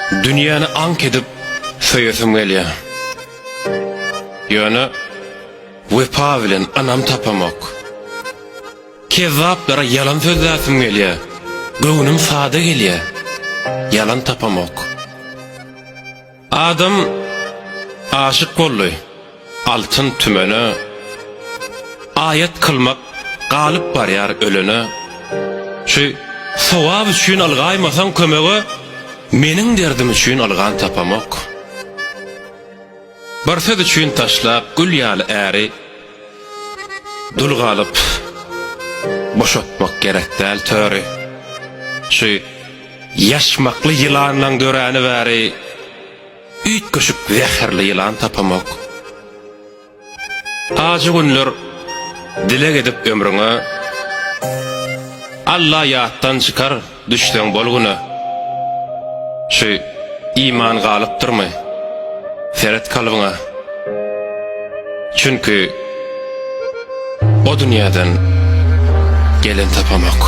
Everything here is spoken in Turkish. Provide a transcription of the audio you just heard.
Dünyany ank edip söýesim gelýär. Ýöne wepa bilen anam tapamak. Kezzaplara yalan sözläsim gelýär. Göwnüm sada gelýär. Yalan tapamak. Adam aşyk boldy. Altın tümene ayet kılmak galyp barýar ölene. Şu sowab üçin algaýmasaň kömegi meniň derdim üçin algan tapamak. Bir söz üçin taşlap gül ýaly äri dulgalyp boşatmak gerek däl töre. Şu ýaşmakly ýylanyň döräni bäri üýt köşüp zäherli ýylan tapamak. Ajy günler dilek edip ömrüňe Allah ýatdan çykar düşden bolguny. Şu iman galyp durmy. Seret kalbyňa. Çünkü o dünýäden gelen tapamak.